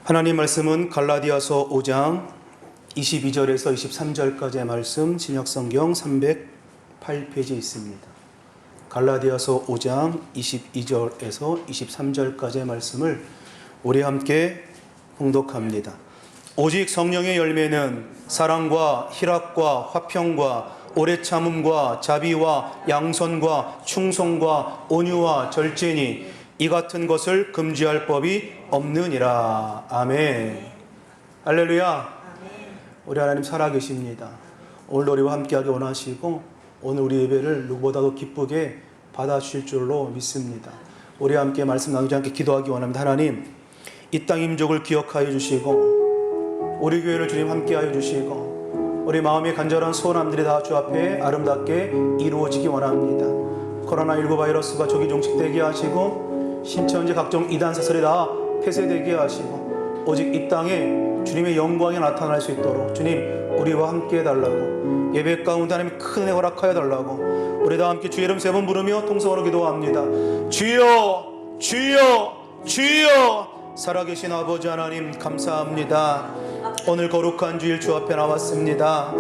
하나님 말씀은 갈라디아서 5장 22절에서 23절까지의 말씀, 신약성경 308페이지에 있습니다. 갈라디아서 5장 22절에서 23절까지의 말씀을 우리 함께 봉독합니다. 오직 성령의 열매는 사랑과 희락과 화평과 오래 참음과 자비와 양선과 충성과 온유와 절제니 이 같은 것을 금지할 법이 없느니라. 아멘. 할렐루야. 우리 하나님 살아계십니다. 오늘 우리와 함께하기 원하시고 오늘 우리 예배를 누구보다도 기쁘게 받아주실 줄로 믿습니다. 우리와 함께 말씀 나누지 않게 기도하기 원합니다. 하나님, 이 땅 임족을 기억하여 주시고 우리 교회를 주님 함께하여 주시고 우리 마음의 간절한 소원함들이 다 주 앞에 아름답게 이루어지기 원합니다. 코로나19 바이러스가 조기 종식되게 하시고 신천지 각종 이단 사설이 다 폐쇄되게 하시고 오직 이 땅에 주님의 영광이 나타날 수 있도록 주님 우리와 함께 해달라고, 예배 가운데 하나님 큰 은혜 허락하여 달라고 우리 다 함께 주의 이름 3번 부르며 통성으로 기도합니다. 주여 주여 주여. 살아계신 아버지 하나님 감사합니다. 오늘 거룩한 주일 주 앞에 나왔습니다.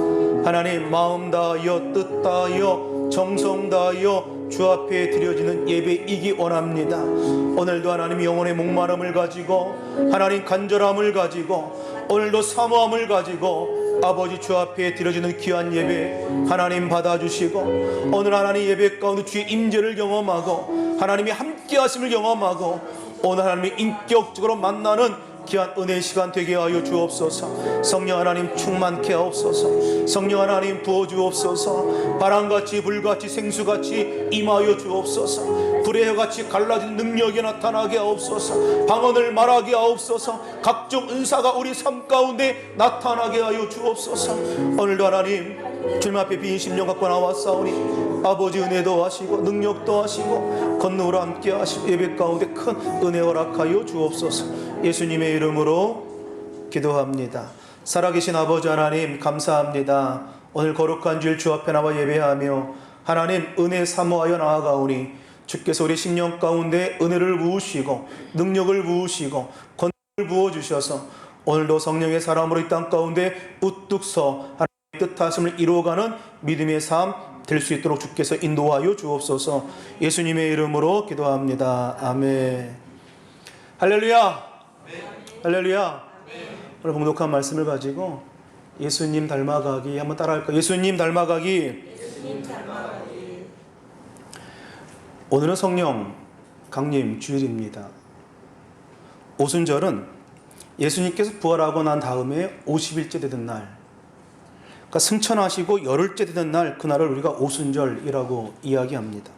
하나님 마음 다하여 뜻 다하여 정성 다하여 주 앞에 드려지는 예배이기 원합니다. 오늘도 하나님 영혼의 목마름을 가지고 하나님 간절함을 가지고 오늘도 사모함을 가지고 아버지 주 앞에 드려지는 귀한 예배 하나님 받아주시고 오늘 하나님 예배 가운데 주의 임재를 경험하고 하나님이 함께 하심을 경험하고 오늘 하나님이 인격적으로 만나는 귀한 은혜의 시간 되게 하여 주옵소서. 성령 하나님 충만케 하옵소서. 성령 하나님 부어주옵소서. 바람같이 불같이 생수같이 임하여 주옵소서. 불의 해같이 갈라진 능력이 나타나게 하옵소서. 방언을 말하게 하옵소서. 각종 은사가 우리 삶 가운데 나타나게 하여 주옵소서. 오늘도 하나님 주님 앞에 빈 심령 갖고 나왔사오니 아버지 은혜도 하시고 능력도 하시고 권능으로 함께 하시고 예배 가운데 큰 은혜 허락하여 주옵소서. 예수님의 이름으로 기도합니다. 살아계신 아버지 하나님 감사합니다. 오늘 거룩한 주일 주 앞에 나와 예배하며 하나님 은혜 사모하여 나아가오니 주께서 우리 심령 가운데 은혜를 부으시고 능력을 부으시고 권능을 부어주셔서 오늘도 성령의 사람으로 이 땅 가운데 우뚝 서 하나님의 뜻하심을 이루어가는 믿음의 삶 될 수 있도록 주께서 인도하여 주옵소서. 예수님의 이름으로 기도합니다. 아멘. 할렐루야. 할렐루야. 오늘 봉독한 말씀을 가지고 예수님 닮아가기 한번 따라할까요? 예수님 닮아가기. 오늘은 성령 강림 주일입니다. 오순절은 예수님께서 부활하고 난 다음에 50일째 되던 날, 그러니까 승천하시고 열흘째 되던 날, 그날을 우리가 오순절이라고 이야기합니다.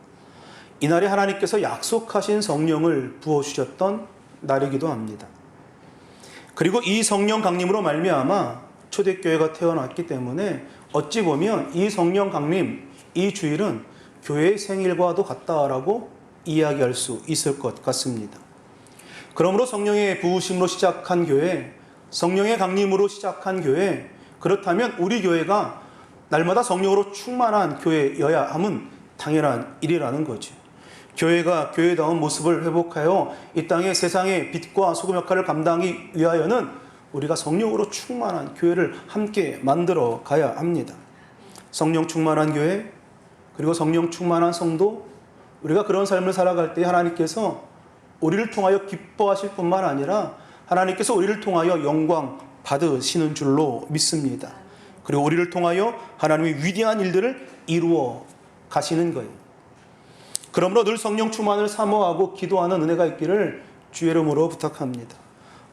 이날에 하나님께서 약속하신 성령을 부어주셨던 날이기도 합니다. 그리고 이 성령 강림으로 말미암아 초대교회가 태어났기 때문에 어찌 보면 이 성령 강림, 이 주일은 교회의 생일과도 같다라고 이야기할 수 있을 것 같습니다. 그러므로 성령의 부으심으로 시작한 교회, 성령의 강림으로 시작한 교회, 그렇다면 우리 교회가 날마다 성령으로 충만한 교회여야 함은 당연한 일이라는 거죠. 교회가 교회다운 모습을 회복하여 이 땅의 세상의 빛과 소금 역할을 감당하기 위하여는 우리가 성령으로 충만한 교회를 함께 만들어 가야 합니다. 성령 충만한 교회, 그리고 성령 충만한 성도, 우리가 그런 삶을 살아갈 때 하나님께서 우리를 통하여 기뻐하실 뿐만 아니라 하나님께서 우리를 통하여 영광 받으시는 줄로 믿습니다. 그리고 우리를 통하여 하나님의 위대한 일들을 이루어 가시는 거예요. 그러므로 늘 성령 충만을 사모하고 기도하는 은혜가 있기를 주의 이름으로 부탁합니다.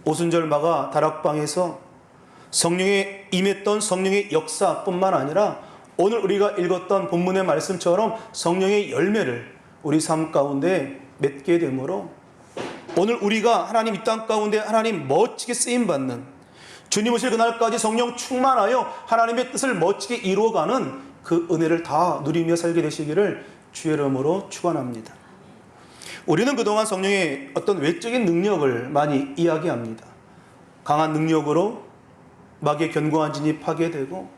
오순절 마가 다락방에서 성령에 임했던 성령의 역사뿐만 아니라 오늘 우리가 읽었던 본문의 말씀처럼 성령의 열매를 우리 삶 가운데 맺게 되므로 오늘 우리가 하나님 이 땅 가운데 하나님 멋지게 쓰임받는, 주님 오실 그날까지 성령 충만하여 하나님의 뜻을 멋지게 이루어가는 그 은혜를 다 누리며 살게 되시기를 주의 이름으로 축원합니다. 우리는 그동안 성령의 어떤 외적인 능력을 많이 이야기합니다. 강한 능력으로 마귀의 견고한 진이 파괴되고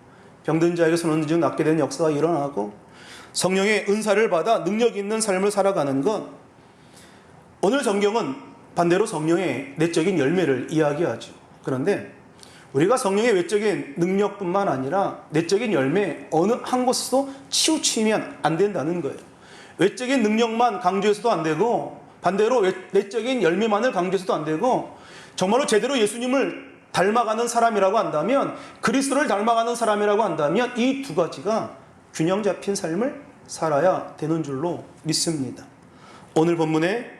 병든 자에게 손은 즉 낫게 되는 역사가 일어나고 성령의 은사를 받아 능력 있는 삶을 살아가는 것, 오늘 성경은 반대로 성령의 내적인 열매를 이야기하죠. 그런데 우리가 성령의 외적인 능력뿐만 아니라 내적인 열매 어느 한 곳에서도 치우치면 안 된다는 거예요. 외적인 능력만 강조해서도 안 되고 반대로 내적인 열매만을 강조해서도 안 되고 정말로 제대로 예수님을 닮아가는 사람이라고 한다면 그리스도를 닮아가는 사람이라고 한다면 이 두 가지가 균형 잡힌 삶을 살아야 되는 줄로 믿습니다. 오늘 본문에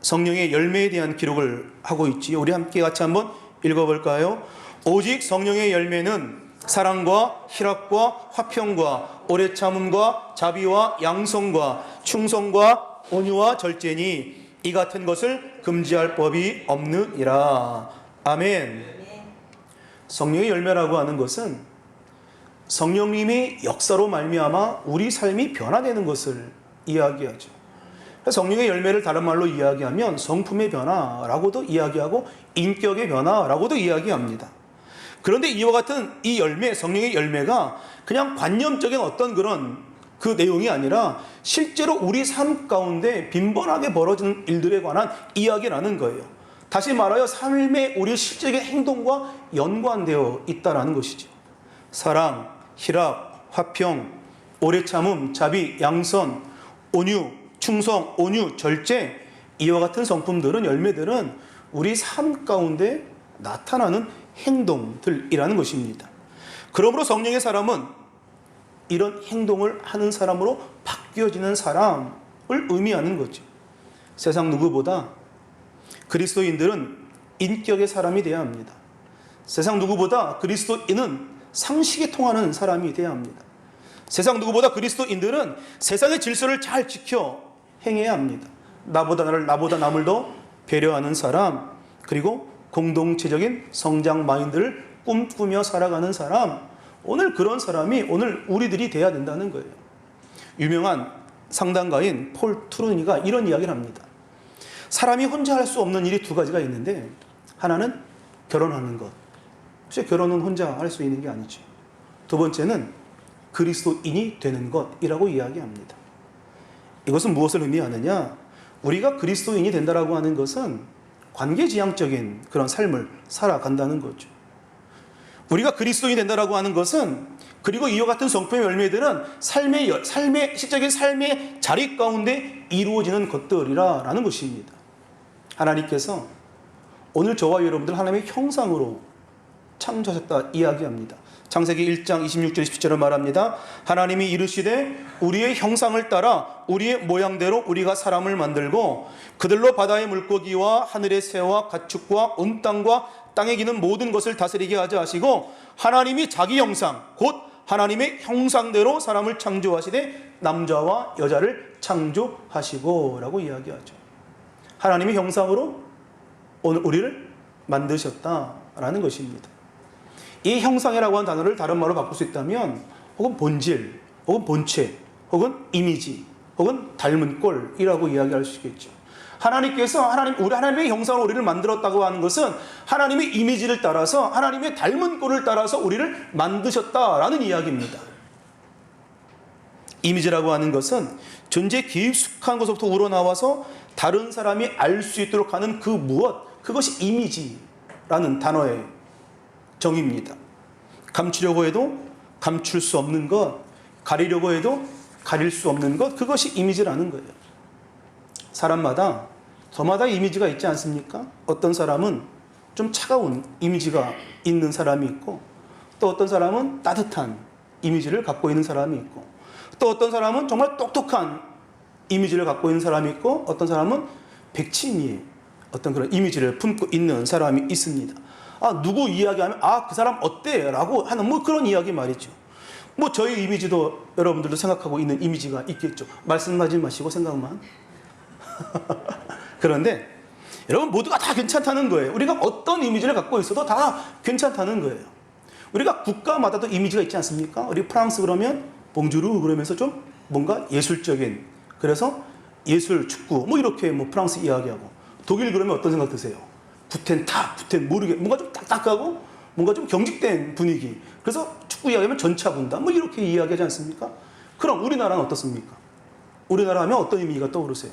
성령의 열매에 대한 기록을 하고 있지요. 우리 함께 같이 한번 읽어볼까요? 오직 성령의 열매는 사랑과 희락과 화평과 오래 참음과 자비와 양성과 충성과 온유와 절제니 이 같은 것을 금지할 법이 없느니라. 아멘. 성령의 열매라고 하는 것은 성령님이 역사로 말미암아 우리 삶이 변화되는 것을 이야기하죠. 성령의 열매를 다른 말로 이야기하면 성품의 변화라고도 이야기하고 인격의 변화라고도 이야기합니다. 그런데 이와 같은 이 열매, 성령의 열매가 그냥 관념적인 어떤 그런 그 내용이 아니라 실제로 우리 삶 가운데 빈번하게 벌어지는 일들에 관한 이야기라는 거예요. 다시 말하여 삶의 우리 실제적인 행동과 연관되어 있다는 것이죠. 사랑, 희락, 화평, 오래 참음, 자비, 양선, 온유, 충성, 온유, 절제 이와 같은 성품들은 열매들은 우리 삶 가운데 나타나는 행동들이라는 것입니다. 그러므로 성령의 사람은 이런 행동을 하는 사람으로 바뀌어지는 사람을 의미하는 거죠. 세상 누구보다 그리스도인들은 인격의 사람이 되어야 합니다. 세상 누구보다 그리스도인은 상식에 통하는 사람이 되어야 합니다. 세상 누구보다 그리스도인들은 세상의 질서를 잘 지켜 행해야 합니다. 나보다 남을 더 배려하는 사람, 그리고 공동체적인 성장 마인드를 꿈꾸며 살아가는 사람, 오늘 그런 사람이 오늘 우리들이 돼야 된다는 거예요. 유명한 상담가인 폴 트루니가 이런 이야기를 합니다. 사람이 혼자 할 수 없는 일이 두 가지가 있는데 하나는 결혼하는 것. 사실 결혼은 혼자 할 수 있는 게 아니죠. 두 번째는 그리스도인이 되는 것이라고 이야기합니다. 이것은 무엇을 의미하느냐? 우리가 그리스도인이 된다라고 하는 것은 관계지향적인 그런 삶을 살아간다는 거죠. 우리가 그리스도인이 된다라고 하는 것은 그리고 이와 같은 성품의 열매들은 실적인 삶의 자리 가운데 이루어지는 것들이라는 것입니다. 하나님께서 오늘 저와 여러분들 하나님의 형상으로 창조하셨다 이야기합니다. 창세기 1장 26절 27절을 말합니다. 하나님이 이르시되 우리의 형상을 따라 우리의 모양대로 우리가 사람을 만들고 그들로 바다의 물고기와 하늘의 새와 가축과 온 땅과 땅에 기는 모든 것을 다스리게 하자 하시고 하나님이 자기 형상 곧 하나님의 형상대로 사람을 창조하시되 남자와 여자를 창조하시고 라고 이야기하죠. 하나님의 형상으로 오늘 우리를 만드셨다라는 것입니다. 이 형상이라고 하는 단어를 다른 말로 바꿀 수 있다면 혹은 본질, 혹은 본체, 혹은 이미지, 혹은 닮은 꼴이라고 이야기할 수 있겠죠. 하나님께서 하나님의 형상으로 우리를 만들었다고 하는 것은 하나님의 이미지를 따라서 하나님의 닮은 꼴을 따라서 우리를 만드셨다라는 이야기입니다. 이미지라고 하는 것은 존재 깊숙한 곳부터 우러나와서 다른 사람이 알 수 있도록 하는 그 무엇, 그것이 이미지라는 단어의 정의입니다. 감추려고 해도 감출 수 없는 것, 가리려고 해도 가릴 수 없는 것, 그것이 이미지라는 거예요. 사람마다 저마다 이미지가 있지 않습니까? 어떤 사람은 좀 차가운 이미지가 있는 사람이 있고 또 어떤 사람은 따뜻한 이미지를 갖고 있는 사람이 있고 또 어떤 사람은 정말 똑똑한 이미지를 갖고 있는 사람이 있고 어떤 사람은 백치미의 어떤 그런 이미지를 품고 있는 사람이 있습니다. 누구 이야기하면 그 사람 어때? 라고 하는 그런 이야기 말이죠. 저희 이미지도 여러분들도 생각하고 있는 이미지가 있겠죠. 말씀하지 마시고 생각만. 그런데 여러분 모두가 다 괜찮다는 거예요. 우리가 어떤 이미지를 갖고 있어도 다 괜찮다는 거예요. 우리가 국가마다도 이미지가 있지 않습니까? 우리 프랑스 그러면 봉주르 그러면서 좀 뭔가 예술적인, 그래서 예술, 축구 이렇게 프랑스 이야기하고, 독일 그러면 어떤 생각 드세요? 구텐 모르게 뭔가 좀 딱딱하고 뭔가 좀 경직된 분위기. 그래서 축구 이야기하면 전차 분다 이렇게 이야기하지 않습니까? 그럼 우리나라는 어떻습니까? 우리나라 하면 어떤 이미지가 떠오르세요?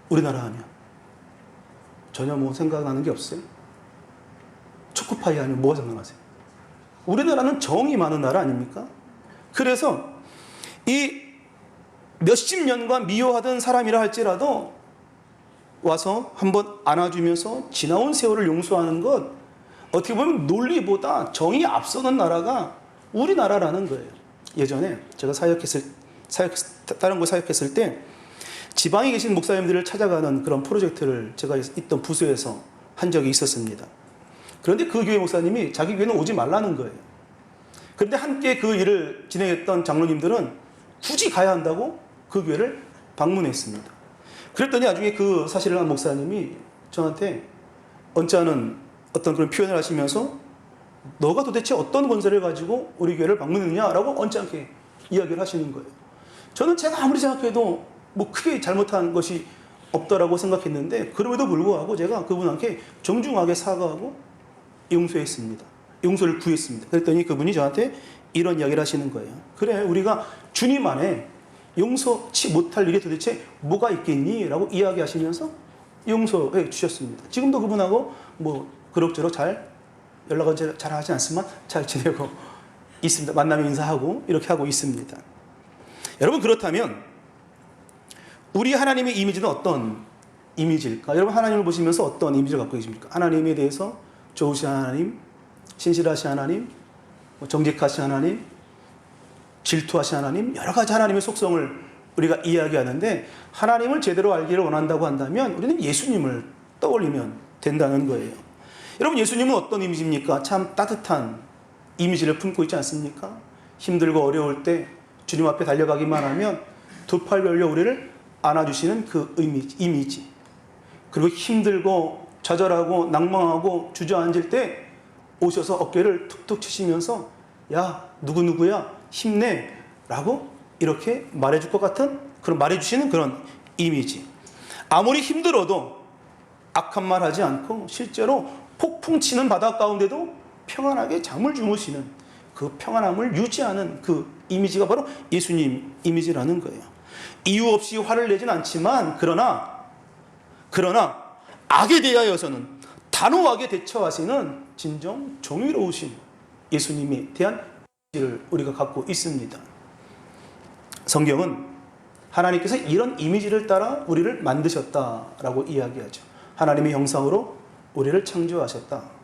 우리나라 하면 전혀 뭐 생각나는 게 없어요? 초코파이 아니면 뭐가 생각나세요? 우리나라는 정이 많은 나라 아닙니까? 그래서 이 몇십 년간 미워하던 사람이라 할지라도 와서 한번 안아주면서 지나온 세월을 용서하는 것, 어떻게 보면 논리보다 정이 앞서는 나라가 우리나라라는 거예요. 예전에 제가 다른 곳 사역했을 때 지방에 계신 목사님들을 찾아가는 그런 프로젝트를 제가 있던 부서에서 한 적이 있었습니다. 그런데 그 교회 목사님이 자기 교회는 오지 말라는 거예요. 그런데 함께 그 일을 진행했던 장로님들은 굳이 가야 한다고 그 교회를 방문했습니다. 그랬더니 나중에 그 사실을 한 목사님이 저한테 언짢은 어떤 그런 표현을 하시면서 너가 도대체 어떤 권세를 가지고 우리 교회를 방문했느냐라고 언짢게 이야기를 하시는 거예요. 저는 제가 아무리 생각해도 뭐 크게 잘못한 것이 없다라고 생각했는데 그럼에도 불구하고 제가 그분한테 정중하게 사과하고 용서했습니다. 용서를 구했습니다. 그랬더니 그분이 저한테 이런 이야기를 하시는 거예요. 그래, 우리가 주님 안에 용서치 못할 일이 도대체 뭐가 있겠니? 라고 이야기하시면서 용서해 주셨습니다. 지금도 그분하고 뭐 그럭저럭 잘 연락은 잘 하지 않지만 잘 지내고 있습니다. 만나면 인사하고 이렇게 하고 있습니다. 여러분, 그렇다면 우리 하나님의 이미지는 어떤 이미지일까? 여러분, 하나님을 보시면서 어떤 이미지를 갖고 계십니까? 하나님에 대해서 좋으신 하나님, 신실하신 하나님, 정직하신 하나님, 질투하신 하나님, 여러 가지 하나님의 속성을 우리가 이야기하는데, 하나님을 제대로 알기를 원한다고 한다면 우리는 예수님을 떠올리면 된다는 거예요. 여러분, 예수님은 어떤 이미지입니까? 참 따뜻한 이미지를 품고 있지 않습니까? 힘들고 어려울 때 주님 앞에 달려가기만 하면 두 팔 벌려 우리를 안아주시는 그 이미지. 그리고 힘들고 좌절하고 낭망하고 주저앉을 때 오셔서 어깨를 툭툭 치시면서 야, 누구누구야, 힘내 라고 이렇게 말해줄 것 같은, 그런 말해주시는 그런 이미지. 아무리 힘들어도 악한 말 하지 않고 실제로 폭풍 치는 바다 가운데도 평안하게 잠을 주무시는 그 평안함을 유지하는 그 이미지가 바로 예수님 이미지라는 거예요. 이유 없이 화를 내진 않지만 그러나 악에 대하여서는 단호하게 대처하시는 진정 정의로우신 예수님에 대한 이미지를 우리가 갖고 있습니다. 성경은 하나님께서 이런 이미지를 따라 우리를 만드셨다라고 이야기하죠. 하나님의 형상으로 우리를 창조하셨다.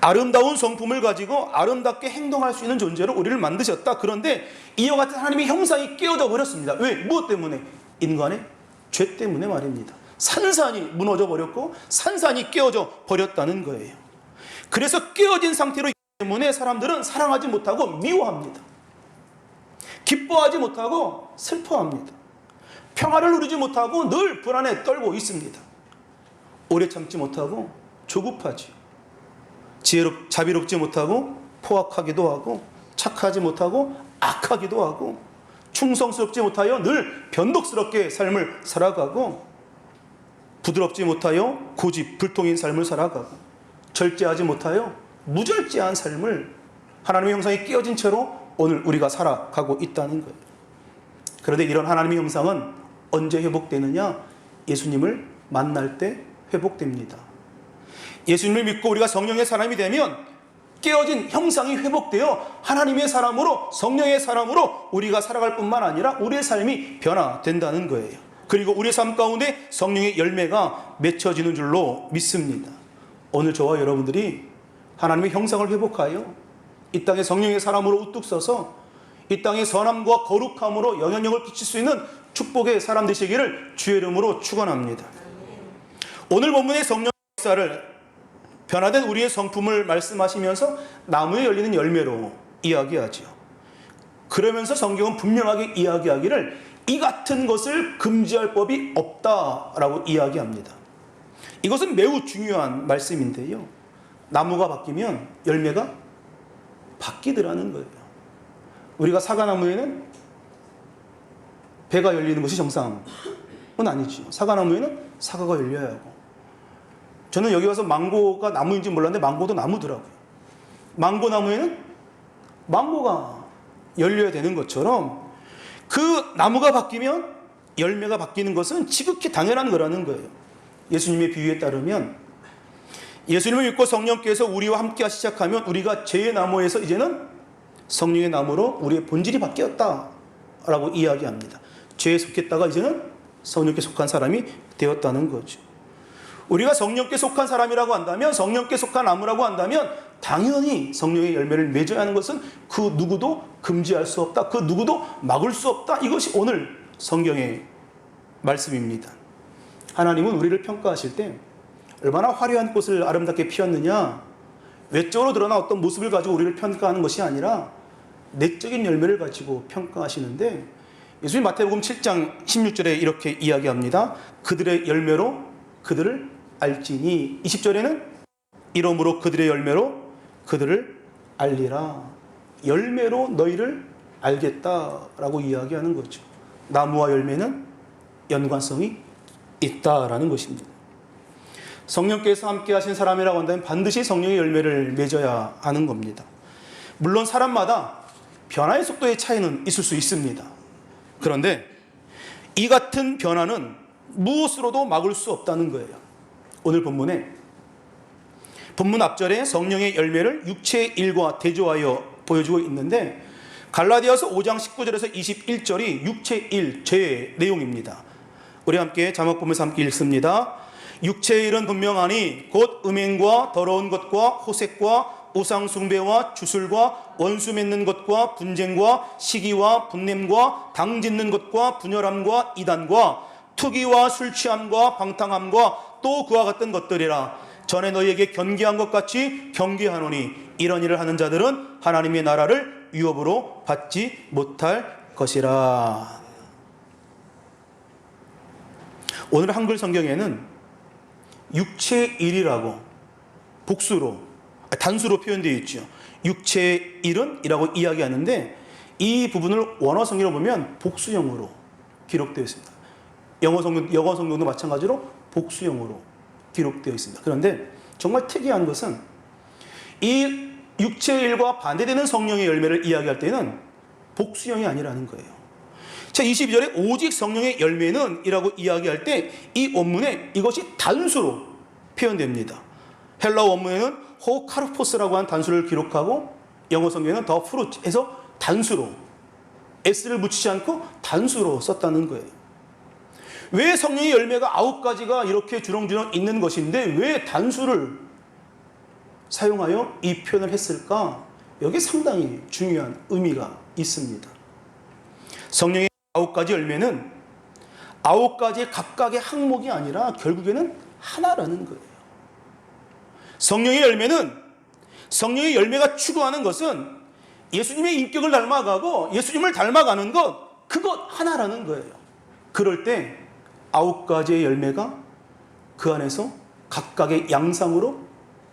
아름다운 성품을 가지고 아름답게 행동할 수 있는 존재로 우리를 만드셨다. 그런데 이와 같은 하나님의 형상이 깨어져 버렸습니다. 왜? 무엇 때문에? 인간의 죄 때문에 말입니다. 산산이 무너져 버렸고 산산이 깨어져 버렸다는 거예요. 그래서 깨어진 상태로 있기 때문에 사람들은 사랑하지 못하고 미워합니다. 기뻐하지 못하고 슬퍼합니다. 평화를 누리지 못하고 늘 불안에 떨고 있습니다. 오래 참지 못하고 조급하지요. 자비롭지 못하고 포악하기도 하고, 착하지 못하고 악하기도 하고, 충성스럽지 못하여 늘 변덕스럽게 삶을 살아가고, 부드럽지 못하여 고집 불통인 삶을 살아가고, 절제하지 못하여 무절제한 삶을 하나님의 형상이 깨어진 채로 오늘 우리가 살아가고 있다는 거예요. 그런데 이런 하나님의 형상은 언제 회복되느냐? 예수님을 만날 때 회복됩니다. 예수님을 믿고 우리가 성령의 사람이 되면 깨어진 형상이 회복되어 하나님의 사람으로, 성령의 사람으로 우리가 살아갈 뿐만 아니라 우리의 삶이 변화된다는 거예요. 그리고 우리의 삶 가운데 성령의 열매가 맺혀지는 줄로 믿습니다. 오늘 저와 여러분들이 하나님의 형상을 회복하여 이 땅에 성령의 사람으로 우뚝 서서 이 땅의 선함과 거룩함으로 영향력을 끼칠 수 있는 축복의 사람 되시기를 주의 이름으로 축원합니다. 오늘 본문의 성령 역사를 변화된 우리의 성품을 말씀하시면서 나무에 열리는 열매로 이야기하죠. 그러면서 성경은 분명하게 이야기하기를 이 같은 것을 금지할 법이 없다라고 이야기합니다. 이것은 매우 중요한 말씀인데요. 나무가 바뀌면 열매가 바뀌더라는 거예요. 우리가 사과나무에는 배가 열리는 것이 정상은 아니죠. 사과나무에는 사과가 열려야 하고, 저는 여기 와서 망고가 나무인지 몰랐는데 망고도 나무더라고요. 망고 나무에는 망고가 열려야 되는 것처럼 그 나무가 바뀌면 열매가 바뀌는 것은 지극히 당연한 거라는 거예요. 예수님의 비유에 따르면 예수님을 믿고 성령께서 우리와 함께 시작하면 우리가 죄의 나무에서 이제는 성령의 나무로 우리의 본질이 바뀌었다라고 이야기합니다. 죄에 속했다가 이제는 성령께 속한 사람이 되었다는 거죠. 우리가 성령께 속한 사람이라고 한다면, 성령께 속한 나무라고 한다면 당연히 성령의 열매를 맺어야 하는 것은 그 누구도 금지할 수 없다, 그 누구도 막을 수 없다. 이것이 오늘 성경의 말씀입니다. 하나님은 우리를 평가하실 때 얼마나 화려한 꽃을 아름답게 피웠느냐, 외적으로 드러난 어떤 모습을 가지고 우리를 평가하는 것이 아니라 내적인 열매를 가지고 평가하시는데, 예수님 마태복음 7장 16절에 이렇게 이야기합니다. 그들의 열매로 그들을 알지니. 20절에는 이러므로 그들의 열매로 그들을 알리라. 열매로 너희를 알겠다라고 이야기하는 거죠. 나무와 열매는 연관성이 있다라는 것입니다. 성령께서 함께 하신 사람이라고 한다면 반드시 성령의 열매를 맺어야 하는 겁니다. 물론 사람마다 변화의 속도의 차이는 있을 수 있습니다. 그런데 이 같은 변화는 무엇으로도 막을 수 없다는 거예요. 오늘 본문 앞절에 성령의 열매를 육체의 일과 대조하여 보여주고 있는데, 갈라디아서 5장 19절에서 21절이 육체의 일, 죄의 내용입니다. 우리 함께 자막 보면서 함께 읽습니다. 육체의 일은 분명하니 곧 음행과 더러운 것과 호색과 우상 숭배와 주술과 원수 맺는 것과 분쟁과 시기와 분냄과 당 짓는 것과 분열함과 이단과 투기와 술 취함과 방탕함과 또 그와 같은 것들이라. 전에 너희에게 경계한 것 같이 경계하노니 이런 일을 하는 자들은 하나님의 나라를 위협으로 받지 못할 것이라. 오늘 한글 성경에는 육체의 일이라고 복수로, 단수로 표현되어 있죠. 육체의 일은 이라고 이야기하는데, 이 부분을 원어 성경으로 보면 복수형으로 기록되어 있습니다. 영어 성경도 마찬가지로 복수형으로 기록되어 있습니다. 그런데 정말 특이한 것은 이 육체의 일과 반대되는 성령의 열매를 이야기할 때는 복수형이 아니라는 거예요. 자, 22절에 오직 성령의 열매는 이라고 이야기할 때 이 원문에 이것이 단수로 표현됩니다. 헬라 원문에는 호카르포스라고 하는 단수를 기록하고, 영어 성경에는 더 프루트에서 단수로, s를 붙이지 않고 단수로 썼다는 거예요. 왜 성령의 열매가 9가지가 이렇게 주렁주렁 있는 것인데 왜 단수를 사용하여 이 표현을 했을까? 여기에 상당히 중요한 의미가 있습니다. 성령의 9가지 열매는 9가지의 각각의 항목이 아니라 결국에는 하나라는 거예요. 성령의 열매는, 성령의 열매가 추구하는 것은 예수님의 인격을 닮아가고 예수님을 닮아가는 것, 그것 하나라는 거예요. 그럴 때 9가지의 열매가 그 안에서 각각의 양상으로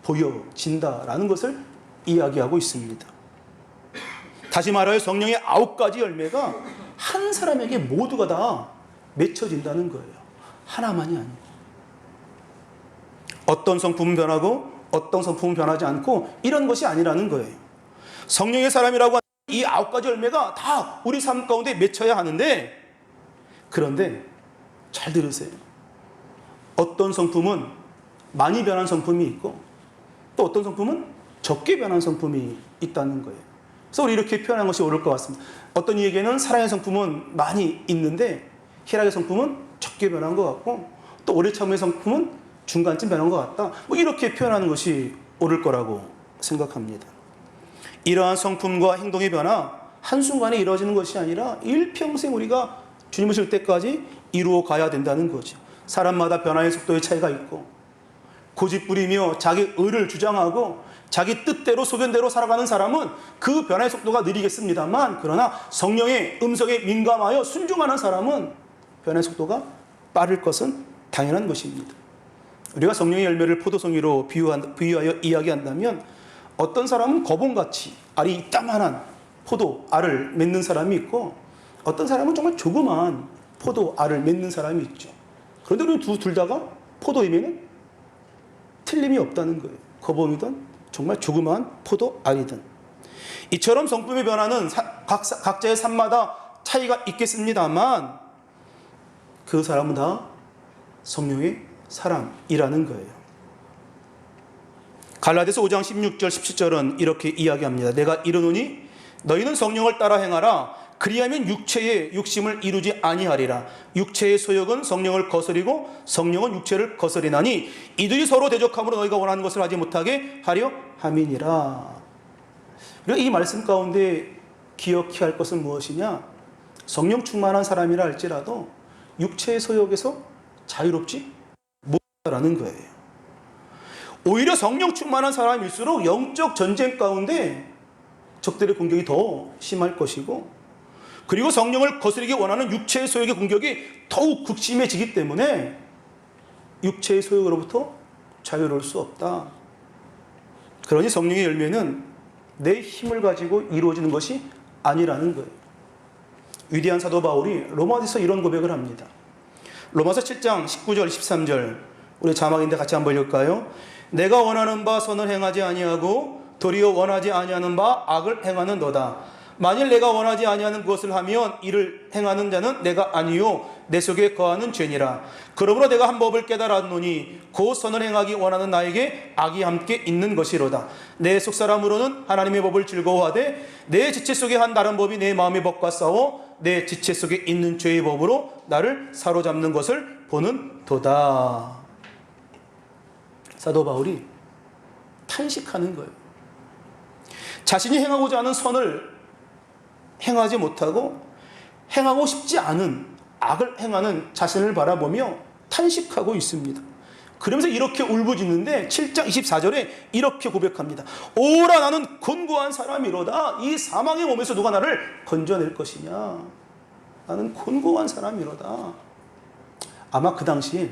보여진다라는 것을 이야기하고 있습니다. 다시 말하여 성령의 9가지 열매가 한 사람에게 모두가 다 맺혀진다는 거예요. 하나만이 아니고. 어떤 성품은 변하고 어떤 성품은 변하지 않고 이런 것이 아니라는 거예요. 성령의 사람이라고 하는 이 9가지 열매가 다 우리 삶 가운데 맺혀야 하는데, 그런데 잘 들으세요. 어떤 성품은 많이 변한 성품이 있고 또 어떤 성품은 적게 변한 성품이 있다는 거예요. 그래서 우리 이렇게 표현한 것이 옳을 것 같습니다. 어떤 이에게는 사랑의 성품은 많이 있는데 희락의 성품은 적게 변한 것 같고, 또 오래 참음의 성품은 중간쯤 변한 것 같다. 뭐 이렇게 표현하는 것이 옳을 거라고 생각합니다. 이러한 성품과 행동의 변화, 한순간에 이루어지는 것이 아니라 일평생 우리가 주님 오실 때까지 이루어 가야 된다는 거죠. 사람마다 변화의 속도의 차이가 있고, 고집부리며 자기 의를 주장하고 자기 뜻대로 소견대로 살아가는 사람은 그 변화의 속도가 느리겠습니다만, 그러나 성령의 음성에 민감하여 순종하는 사람은 변화의 속도가 빠를 것은 당연한 것입니다. 우리가 성령의 열매를 포도송이로 비유하여 이야기한다면, 어떤 사람은 거봉같이 알이 이따만한 포도 알을 맺는 사람이 있고, 어떤 사람은 정말 조그마한 포도 알을 맺는 사람이 있죠. 그런데 우리 둘 다가 포도임에는 틀림이 없다는 거예요. 거봉이든 정말 조그마한 포도 알이든. 이처럼 성품의 변화는 각자의 삶마다 차이가 있겠습니다만, 그 사람은 다 성령의 사람이라는 거예요. 갈라디아서 5장 16절 17절은 이렇게 이야기합니다. 내가 이르노니 너희는 성령을 따라 행하라. 그리하면 육체의 욕심을 이루지 아니하리라. 육체의 소욕은 성령을 거스리고 성령은 육체를 거스리나니 이들이 서로 대적함으로 너희가 원하는 것을 하지 못하게 하려 함이니라. 그리고 이 말씀 가운데 기억해야 할 것은 무엇이냐? 성령 충만한 사람이라 할지라도 육체의 소욕에서 자유롭지 못하다라는 거예요. 오히려 성령 충만한 사람일수록 영적 전쟁 가운데 적들의 공격이 더 심할 것이고, 그리고 성령을 거스르기 원하는 육체의 소욕의 공격이 더욱 극심해지기 때문에 육체의 소욕으로부터 자유로울 수 없다. 그러니 성령의 열매는 내 힘을 가지고 이루어지는 것이 아니라는 거예요. 위대한 사도 바울이 로마서에서 이런 고백을 합니다. 로마서 7장 19절 23절 우리 자막인데 같이 한번 읽을까요? 내가 원하는 바 선을 행하지 아니하고 도리어 원하지 아니하는 바 악을 행하는 너다. 만일 내가 원하지 아니하는 것을 하면 이를 행하는 자는 내가 아니요 내 속에 거하는 죄니라. 그러므로 내가 한 법을 깨달았노니 곧 선을 행하기 원하는 나에게 악이 함께 있는 것이로다. 내 속사람으로는 하나님의 법을 즐거워하되 내 지체 속에 한 다른 법이 내 마음의 법과 싸워 내 지체 속에 있는 죄의 법으로 나를 사로잡는 것을 보는 도다. 사도 바울이 탄식하는 거예요. 자신이 행하고자 하는 선을 행하지 못하고 행하고 싶지 않은 악을 행하는 자신을 바라보며 탄식하고 있습니다. 그러면서 이렇게 울부짖는데 7장 24절에 이렇게 고백합니다. 오라 나는 곤고한 사람이로다. 이 사망의 몸에서 누가 나를 건져낼 것이냐. 나는 곤고한 사람이로다. 아마 그 당시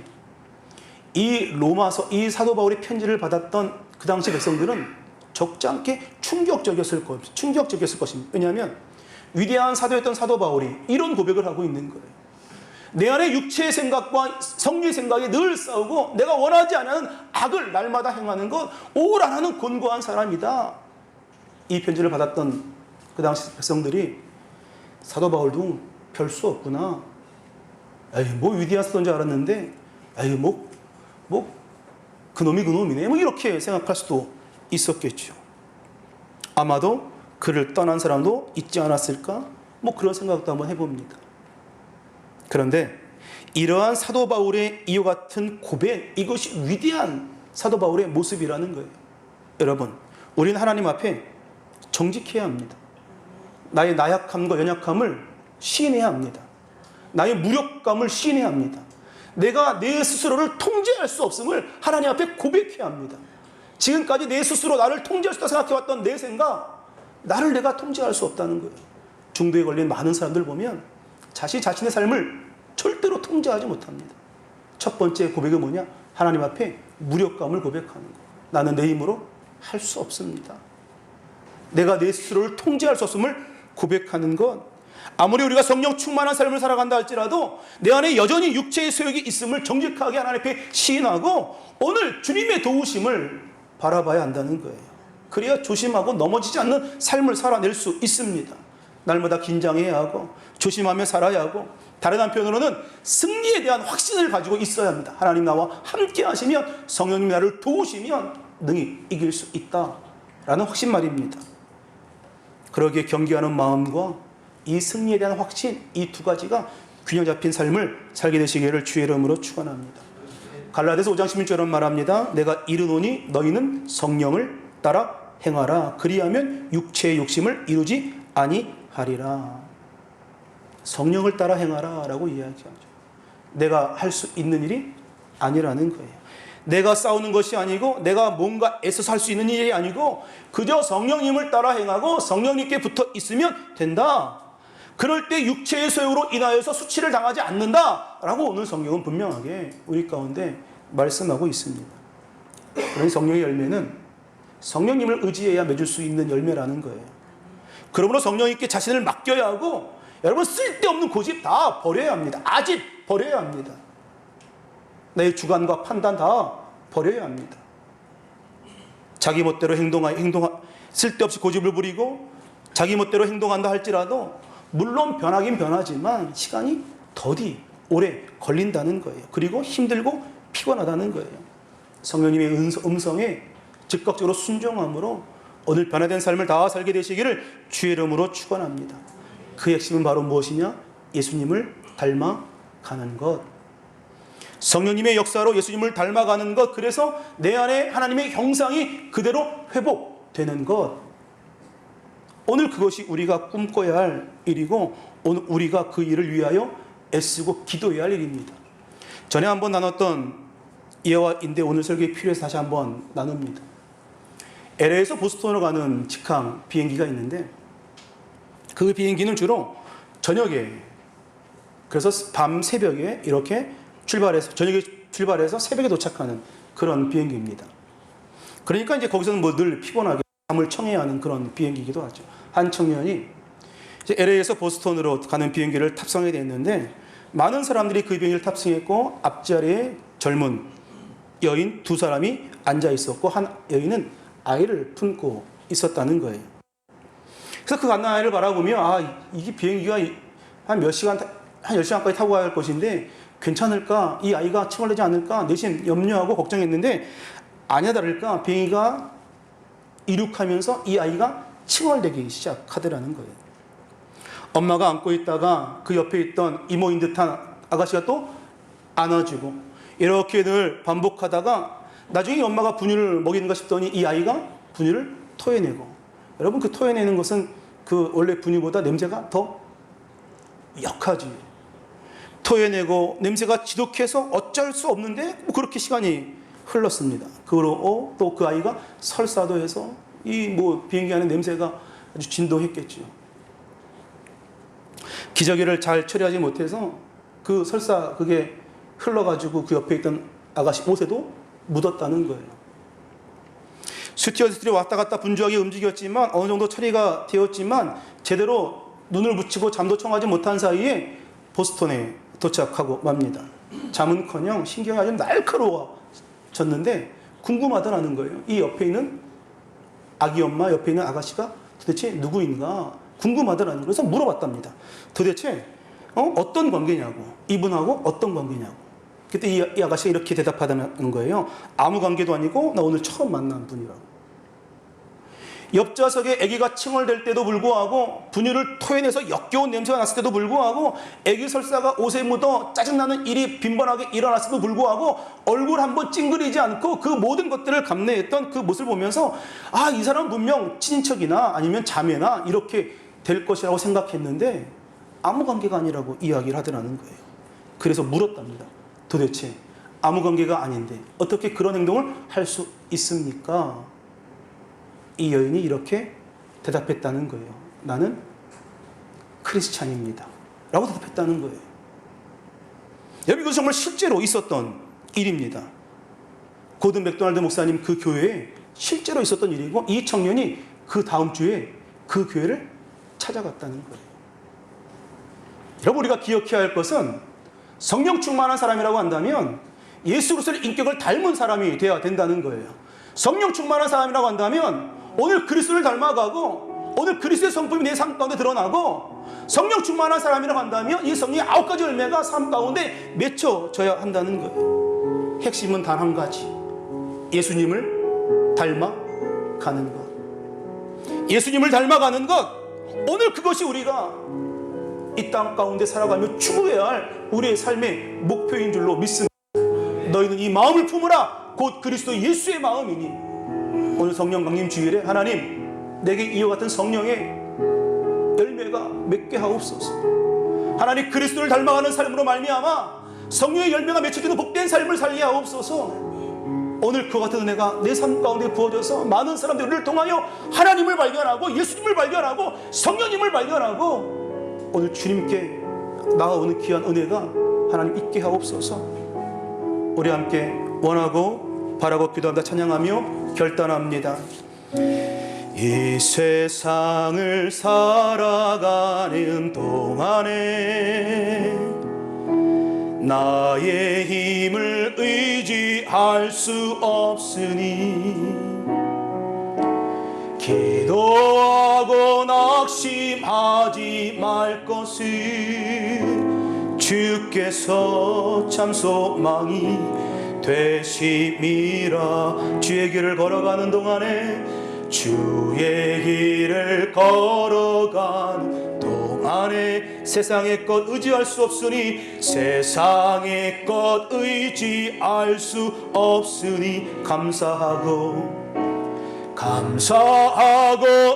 이 로마서, 이 사도 바울의 편지를 받았던 그 당시 백성들은 적지 않게 충격적이었을 것입니다. 왜냐하면 위대한 사도였던 사도 바울이 이런 고백을 하고 있는 거예요. 내 안에 육체의 생각과 성령의 생각이 늘 싸우고 내가 원하지 않는 악을 날마다 행하는 것, 오라 나는 곤고한 사람이다. 이 편지를 받았던 그 당시 백성들이 사도 바울도 별 수 없구나. 에이, 뭐 위대한 사도인 줄 알았는데, 에이, 그놈이 그놈이네. 뭐 이렇게 생각할 수도 있었겠죠. 아마도 그를 떠난 사람도 있지 않았을까? 뭐 그런 생각도 한번 해봅니다. 그런데 이러한 사도 바울의 이와 같은 고백, 이것이 위대한 사도 바울의 모습이라는 거예요. 여러분, 우리는 하나님 앞에 정직해야 합니다. 나의 나약함과 연약함을 시인해야 합니다. 나의 무력감을 시인해야 합니다. 내가 내 스스로를 통제할 수 없음을 하나님 앞에 고백해야 합니다. 지금까지 내 스스로 나를 통제할 수 있다고 생각해왔던 내 생각, 나를 내가 통제할 수 없다는 거예요. 중독에 걸린 많은 사람들 보면 자신의 삶을 절대로 통제하지 못합니다. 첫 번째 고백이 뭐냐? 하나님 앞에 무력감을 고백하는 거예요. 나는 내 힘으로 할 수 없습니다. 내가 내 스스로를 통제할 수 없음을 고백하는 것. 아무리 우리가 성령 충만한 삶을 살아간다 할지라도 내 안에 여전히 육체의 소욕이 있음을 정직하게 하나님 앞에 시인하고 오늘 주님의 도우심을 바라봐야 한다는 거예요. 그래야 조심하고 넘어지지 않는 삶을 살아낼 수 있습니다. 날마다 긴장해야 하고 조심하며 살아야 하고, 다른 한편으로는 승리에 대한 확신을 가지고 있어야 합니다. 하나님 나와 함께 하시면, 성령님 나를 도우시면 능히 이길 수 있다라는 확신 말입니다. 그러기에 경계하는 마음과 이 승리에 대한 확신, 이 두 가지가 균형 잡힌 삶을 살게 되시기를 주의 이름으로 축원합니다. 갈라디아서 5장 16절은 말합니다. 내가 이르노니 너희는 성령을 따라 행하라. 그리하면 육체의 욕심을 이루지 아니하리라. 성령을 따라 행하라 라고 이야기하죠. 내가 할 수 있는 일이 아니라는 거예요. 내가 싸우는 것이 아니고 내가 뭔가 애써서 할 수 있는 일이 아니고 그저 성령님을 따라 행하고 성령님께 붙어 있으면 된다. 그럴 때 육체의 소욕으로 인하여서 수치를 당하지 않는다라고 오늘 성경은 분명하게 우리 가운데 말씀하고 있습니다. 그러니 성령의 열매는 성령님을 의지해야 맺을 수 있는 열매라는 거예요. 그러므로 성령님께 자신을 맡겨야 하고, 여러분 쓸데없는 고집 다 버려야 합니다. 아집 버려야 합니다. 내 주관과 판단 다 버려야 합니다. 자기 멋대로 쓸데없이 고집을 부리고 자기 멋대로 행동한다 할지라도 물론 변하긴 변하지만 시간이 더디 오래 걸린다는 거예요. 그리고 힘들고 피곤하다는 거예요. 성령님의 음성에 즉각적으로 순종함으로 오늘 변화된 삶을 다 살게 되시기를 주의 이름으로 축원합니다. 그 핵심은 바로 무엇이냐? 예수님을 닮아가는 것. 성령님의 역사로 예수님을 닮아가는 것. 그래서 내 안에 하나님의 형상이 그대로 회복되는 것. 오늘 그것이 우리가 꿈꿔야 할 일이고 오늘 우리가 그 일을 위하여 애쓰고 기도해야 할 일입니다. 전에 한번 나눴던 예화인데 오늘 설교에 필요해서 다시 한번 나눕니다. LA에서 보스턴으로 가는 직항 비행기가 있는데 그 비행기는 주로 저녁에, 그래서 밤 새벽에 이렇게 출발해서 저녁에 출발해서 새벽에 도착하는 그런 비행기입니다. 그러니까 이제 거기서는 뭐 늘 피곤하게 잠을 청해야 하는 그런 비행기이기도 하죠. 한 청년이 이제 LA에서 보스턴으로 가는 비행기를 탑승하게 됐는데 많은 사람들이 그 비행기를 탑승했고 앞자리에 젊은 여인 두 사람이 앉아 있었고 한 여인은 아이를 품고 있었다는 거예요. 그래서 그 갓난 아이를 바라보며 이게 비행기가 한 몇 시간, 한 10시간까지 타고 갈 것인데 괜찮을까? 이 아이가 칭얼대지 않을까? 내심 염려하고 걱정했는데 아니나 다를까 비행기가 이륙하면서 이 아이가 칭얼대기 시작하더라는 거예요. 엄마가 안고 있다가 그 옆에 있던 이모인 듯한 아가씨가 또 안아주고 이렇게 늘 반복하다가 나중에 엄마가 분유를 먹이는가 싶더니 이 아이가 분유를 토해내고, 여러분 그 토해내는 것은 그 원래 분유보다 냄새가 더 역하지. 토해내고 냄새가 지독해서 어쩔 수 없는데 그렇게 시간이 흘렀습니다. 그리고 또 그 아이가 설사도 해서 이 뭐 비행기 안에 냄새가 아주 진동했겠죠. 기저귀를 잘 처리하지 못해서 그 설사 그게 흘러가지고 그 옆에 있던 아가씨 옷에도 묻었다는 거예요. 스튜어디스들이 왔다 갔다 분주하게 움직였지만 어느 정도 처리가 되었지만 제대로 눈을 붙이고 잠도 청하지 못한 사이에 보스턴에 도착하고 맙니다. 잠은커녕 신경이 아주 날카로워졌는데 궁금하더라는 거예요. 이 옆에 있는 아기 엄마 옆에 있는 아가씨가 도대체 누구인가 궁금하더라는 거예요. 그래서 물어봤답니다. 도대체 어떤 관계냐고, 이분하고 어떤 관계냐고. 그때 이 아가씨가 이렇게 대답하다는 거예요. 아무 관계도 아니고 나 오늘 처음 만난 분이라고. 옆좌석에 아기가 칭얼댈 때도 불구하고 분유를 토해내서 역겨운 냄새가 났을 때도 불구하고 아기 설사가 옷에 묻어 짜증나는 일이 빈번하게 일어났음에도 불구하고 얼굴 한번 찡그리지 않고 그 모든 것들을 감내했던 그 모습을 보면서 이 사람은 분명 친인척이나 아니면 자매나 이렇게 될 것이라고 생각했는데 아무 관계가 아니라고 이야기를 하더라는 거예요. 그래서 물었답니다. 도대체 아무 관계가 아닌데 어떻게 그런 행동을 할 수 있습니까? 이 여인이 이렇게 대답했다는 거예요. 나는 크리스찬입니다. 라고 대답했다는 거예요. 여러분 이것은 정말 실제로 있었던 일입니다. 고든 맥도날드 목사님 그 교회에 실제로 있었던 일이고 이 청년이 그 다음 주에 그 교회를 찾아갔다는 거예요. 여러분 우리가 기억해야 할 것은 성령 충만한 사람이라고 한다면 예수 그리스도의 인격을 닮은 사람이 되어야 된다는 거예요. 성령 충만한 사람이라고 한다면 오늘 그리스도를 닮아가고 오늘 그리스도의 성품이 내 삶 가운데 드러나고 성령 충만한 사람이라고 한다면 이 성령의 9가지 열매가 삶 가운데 맺혀져야 한다는 거예요. 핵심은 단 한 가지. 예수님을 닮아가는 것. 예수님을 닮아가는 것. 오늘 그것이 우리가 이 땅 가운데 살아가며 추구해야 할 우리의 삶의 목표인 줄로 믿습니다. 너희는 이 마음을 품으라. 곧 그리스도 예수의 마음이니. 오늘 성령 강림 주일에 하나님 내게 이와 같은 성령의 열매가 맺게 하옵소서. 하나님 그리스도를 닮아가는 삶으로 말미암아 성령의 열매가 맺혀지는 복된 삶을 살게 하옵소서. 오늘 그와 같은 은혜가 내 삶 가운데 부어져서 많은 사람들이 우리를 통하여 하나님을 발견하고 예수님을 발견하고 성령님을 발견하고 오늘 주님께 나아오는 귀한 은혜가 하나님 있게 하옵소서. 우리 함께 원하고 바라고 기도합니다. 찬양하며 결단합니다. 이 세상을 살아가는 동안에 나의 힘을 의지할 수 없으니 기도하고 낙심하지 말 것을 주께서 참 소망이 되심이라. 주의 길을 걸어가는 동안에, 주의 길을 걸어가는 동안에 세상의 것 의지할 수 없으니, 세상의 것 의지할 수 없으니 감사하고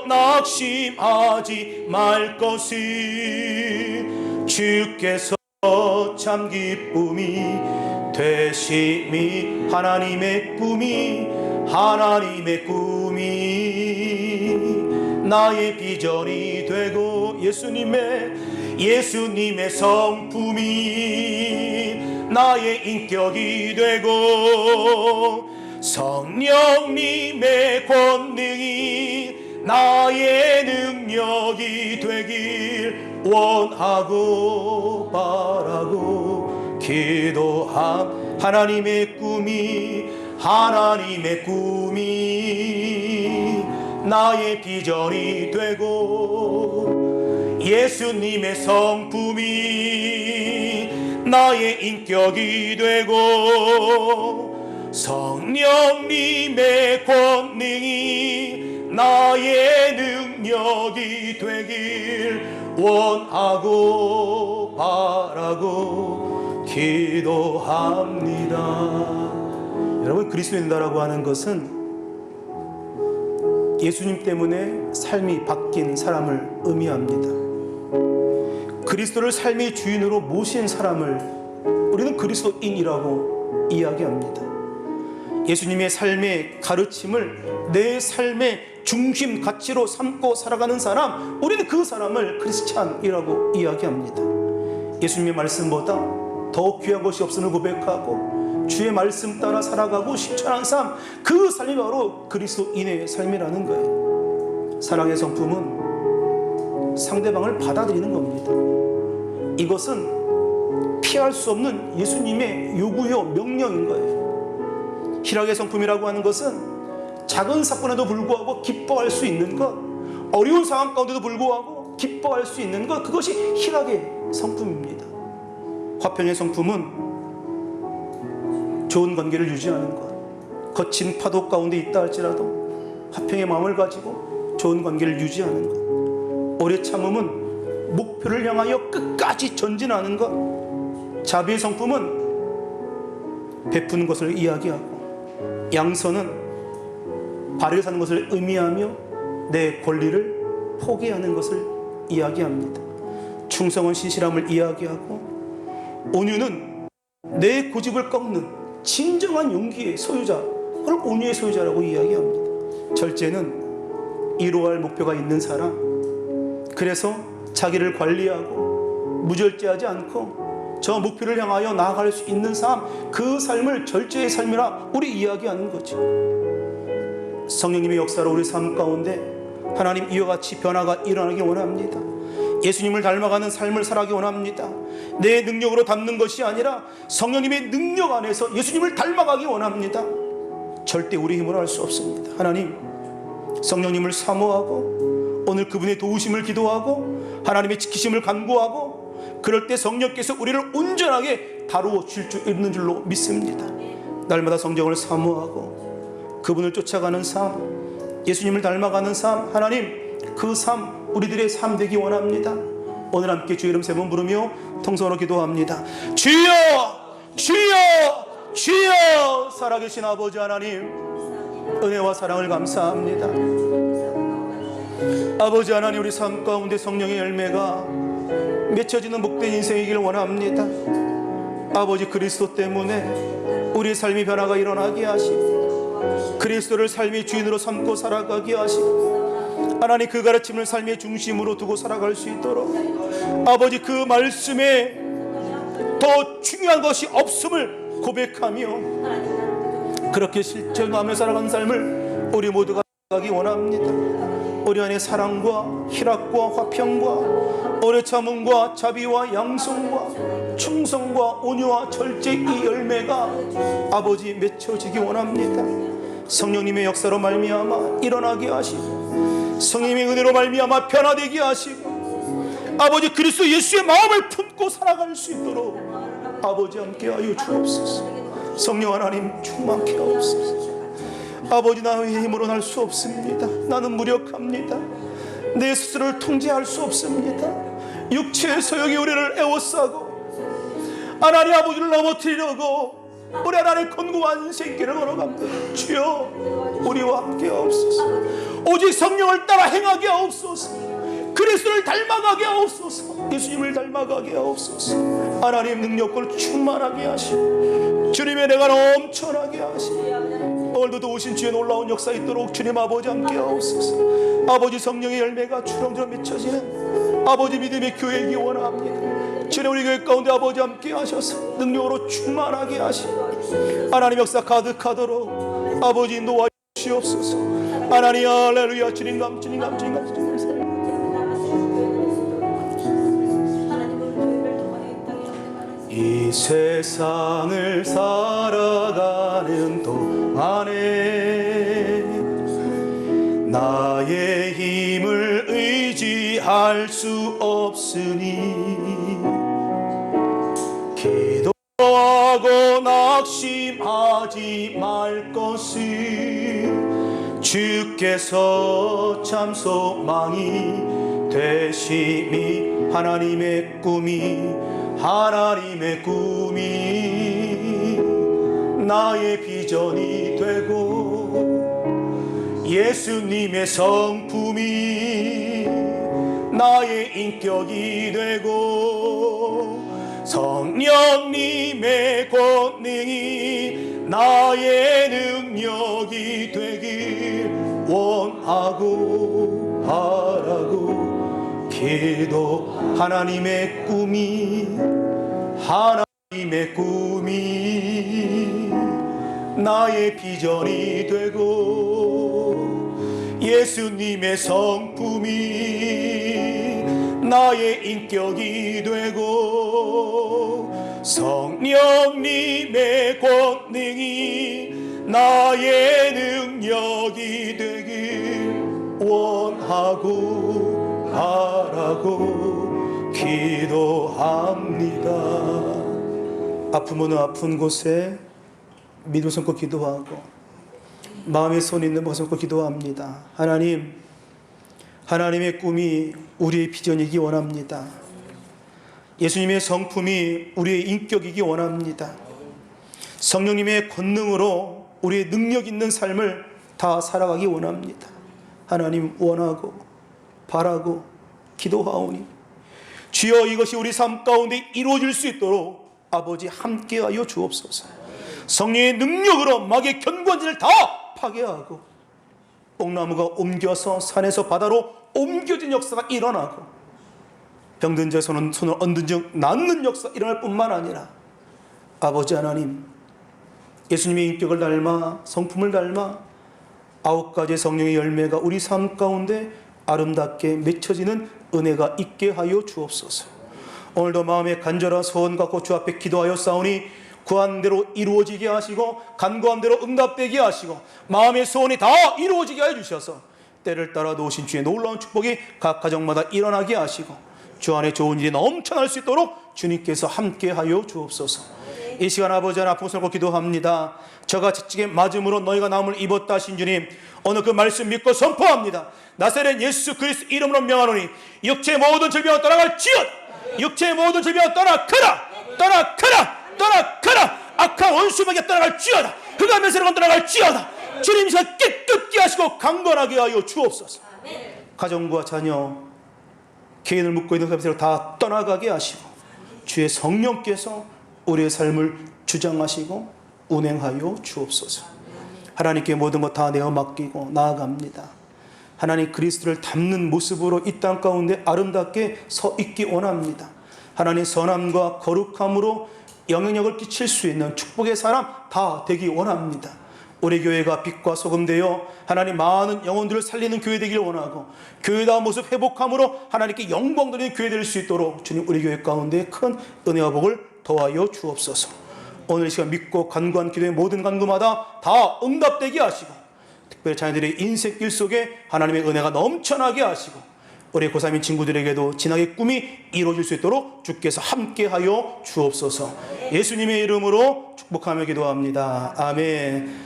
낙심하지 말 것이, 주께서 참 기쁨이 되심이. 하나님의 꿈이 나의 비전이 되고, 예수님의 성품이 나의 인격이 되고, 성령님의 권능이 나의 능력이 되길 원하고 바라고 기도함. 하나님의 꿈이 나의 비전이 되고, 예수님의 성품이 나의 인격이 되고, 성령님의 권능이 나의 능력이 되길 원하고 바라고 기도합니다. 여러분, 그리스도인이라고 하는 것은 예수님 때문에 삶이 바뀐 사람을 의미합니다. 그리스도를 삶의 주인으로 모신 사람을 우리는 그리스도인이라고 이야기합니다. 예수님의 삶의 가르침을 내 삶의 중심 가치로 삼고 살아가는 사람, 우리는 그 사람을 크리스찬이라고 이야기합니다. 예수님의 말씀보다 더 귀한 것이 없음을 고백하고 주의 말씀 따라 살아가고 실천하는 삶, 그 삶이 바로 그리스도인의 삶이라는 거예요. 사랑의 성품은 상대방을 받아들이는 겁니다. 이것은 피할 수 없는 예수님의 요구요 명령인 거예요. 희락의 성품이라고 하는 것은 작은 사건에도 불구하고 기뻐할 수 있는 것, 어려운 상황 가운데도 불구하고 기뻐할 수 있는 것, 그것이 희락의 성품입니다. 화평의 성품은 좋은 관계를 유지하는 것, 거친 파도 가운데 있다 할지라도 화평의 마음을 가지고 좋은 관계를 유지하는 것, 오래 참음은 목표를 향하여 끝까지 전진하는 것, 자비의 성품은 베푸는 것을 이야기하고, 양선은 바르게 사는 것을 의미하며 내 권리를 포기하는 것을 이야기합니다. 충성은 신실함을 이야기하고, 온유는 내 고집을 꺾는 진정한 용기의 소유자, 그걸 온유의 소유자라고 이야기합니다. 절제는 이루어야 할 목표가 있는 사람, 그래서 자기를 관리하고 무절제하지 않고 저 목표를 향하여 나아갈 수 있는 삶, 그 삶을 절제의 삶이라 우리 이야기하는 거죠. 성령님의 역사로 우리 삶 가운데 하나님 이와 같이 변화가 일어나기 원합니다. 예수님을 닮아가는 삶을 살아가기 원합니다. 내 능력으로 닮는 것이 아니라 성령님의 능력 안에서 예수님을 닮아가기 원합니다. 절대 우리 힘으로 할 수 없습니다. 하나님, 성령님을 사모하고 오늘 그분의 도우심을 기도하고 하나님의 지키심을 간구하고, 그럴 때 성령께서 우리를 온전하게 다루어 줄 수 있는 줄로 믿습니다. 날마다 성령을 사모하고 그분을 쫓아가는 삶, 예수님을 닮아가는 삶, 하나님 그 삶 우리들의 삶 되기 원합니다. 오늘 함께 주의 이름 세 번 부르며 통성으로 기도합니다. 주여, 주여, 주여. 살아계신 아버지 하나님, 은혜와 사랑을 감사합니다. 아버지 하나님, 우리 삶 가운데 성령의 열매가 맺혀지는 복된 인생이길 원합니다. 아버지, 그리스도 때문에 우리의 삶의 변화가 일어나게 하시고 그리스도를 삶의 주인으로 삼고 살아가게 하시고, 하나님 그 가르침을 삶의 중심으로 두고 살아갈 수 있도록 아버지 그 말씀에 더 중요한 것이 없음을 고백하며 그렇게 실천하며 살아가는 삶을 우리 모두가 살아가기 원합니다. 우리 안에 사랑과 희락과 화평과 오래 참음과 자비와 양성과 충성과 온유와 절제, 이 열매가 아버지 맺혀지기 원합니다. 성령님의 역사로 말미암아 일어나게 하시고 성령님의 은혜로 말미암아 변화되게 하시고 아버지 그리스도 예수의 마음을 품고 살아갈 수 있도록 아버지 함께하여 주옵소서. 성령 하나님 충만케 하옵소서. 아버지, 나의 힘으로는 할 수 없습니다. 나는 무력합니다. 내 스스로를 통제할 수 없습니다. 육체의 소욕이 우리를 에워싸고 하나님 아버지를 넘어뜨리려고 우리 하나님 권고한 생기를 걸어갑니다. 주여, 우리와 함께 하옵소서. 오직 성령을 따라 행하게 하옵소서. 그리스도를 닮아가게 하옵소서. 예수님을 닮아가게 하옵소서. 하나님 능력을 충만하게 하시고 주님의 내가 넘쳐나게 하시고 오늘도 도우신 주의 놀라운 역사 있도록 주님 아버지 함께 하옵소서. 아버지, 성령의 열매가 주렁주렁 맺혀지는 아버지 믿음의 교회이기 원합니다. 주님, 우리 교회 가운데 아버지 함께 하셔서 능력으로 충만하게 하시고 하나님 역사 가득하도록 아버지 인도하여 주시옵소서. 하나님, 할렐루야. 주님 감, 주님 감, 주님 감, 주님 감. 이 세상을 살아가는 동안에 나의 힘을 의지할 수 없으니 기도하고 낙심하지 말 것을 주께서 참 소망이 되심이 하나님의 꿈이 하나님의 꿈이 나의 비전이 되고 예수님의 성품이 나의 인격이 되고 성령님의 권능이 나의 능력이 되길 원하고 바라고 기도 하나님의 꿈이 하나님의 꿈이 나의 비전이 되고 예수님의 성품이 나의 인격이 되고 성령님의 권능이 나의 능력이 되길 원하고 바라고 기도합니다. 아프면 아픈 곳에 믿음 삼고 기도하고 마음에 손 있는 곳에 삼고 기도합니다. 하나님, 하나님의 꿈이 우리의 비전이기 원합니다. 예수님의 성품이 우리의 인격이기 원합니다. 성령님의 권능으로 우리의 능력 있는 삶을 다 살아가기 원합니다. 하나님, 원하고 바라고 기도하오니 주여, 이것이 우리 삶 가운데 이루어질 수 있도록 아버지 함께하여 주옵소서. 성령의 능력으로 마귀의 견고한지를 다 파괴하고 뽕나무가 옮겨서 산에서 바다로 옮겨진 역사가 일어나고 병든 자의 손을 얹은 즉 낫는 역사 일어날 뿐만 아니라 아버지 하나님, 예수님의 인격을 닮아 성품을 닮아 9가지의 성령의 열매가 우리 삶 가운데 아름답게 맺혀지는 은혜가 있게 하여 주옵소서. 오늘도 마음에 간절한 소원 갖고 주 앞에 기도하여 싸우니 구한 대로 이루어지게 하시고 간구한 대로 응답되게 하시고 마음의 소원이 다 이루어지게 해 주셔서 때를 따라 놓으신 주의 놀라운 축복이 각 가정마다 일어나게 하시고 주 안에 좋은 일이 넘쳐날 수 있도록 주님께서 함께 하여 주옵소서. 이 시간 아버지 하나 아픈 손을 기도합니다. 저가 지치게 맞음으로 너희가 나음을 입었다 하신 주님, 오늘 그 말씀 믿고 선포합니다. 나사렛 예수 그리스도 이름으로 명하노니 육체의 모든 질병을 떠나갈지어다. 육체의 모든 질병을 떠나가라. 떠나가라. 떠나가라. 악한 원수에게 떠나갈지어다. 흑암 면세력은 떠나갈지어다. 주님 이 시간 깨끗게 하시고 강건하게 하여 주옵소서. 가정과 자녀, 개인을 묶고 있는 감세를 다 떠나가게 하시고 주의 성령께서 우리의 삶을 주장하시고 운행하여 주옵소서. 하나님께 모든 것 다 내어 맡기고 나아갑니다. 하나님 그리스도를 닮는 모습으로 이 땅 가운데 아름답게 서 있기 원합니다. 하나님 선함과 거룩함으로 영향력을 끼칠 수 있는 축복의 사람 다 되기 원합니다. 우리 교회가 빛과 소금 되어 하나님 많은 영혼들을 살리는 교회 되기를 원하고 교회다운 모습 회복함으로 하나님께 영광 돌리는 교회 될 수 있도록 주님 우리 교회 가운데 큰 은혜와 복을 더하여 주옵소서. 오늘 이 시간 믿고 간구한 기도의 모든 간구마다 다 응답되게 하시고 특별히 자녀들의 인생길 속에 하나님의 은혜가 넘쳐나게 하시고 우리 고3인 친구들에게도 진학의 꿈이 이루어질 수 있도록 주께서 함께하여 주옵소서. 예수님의 이름으로 축복하며 기도합니다. 아멘.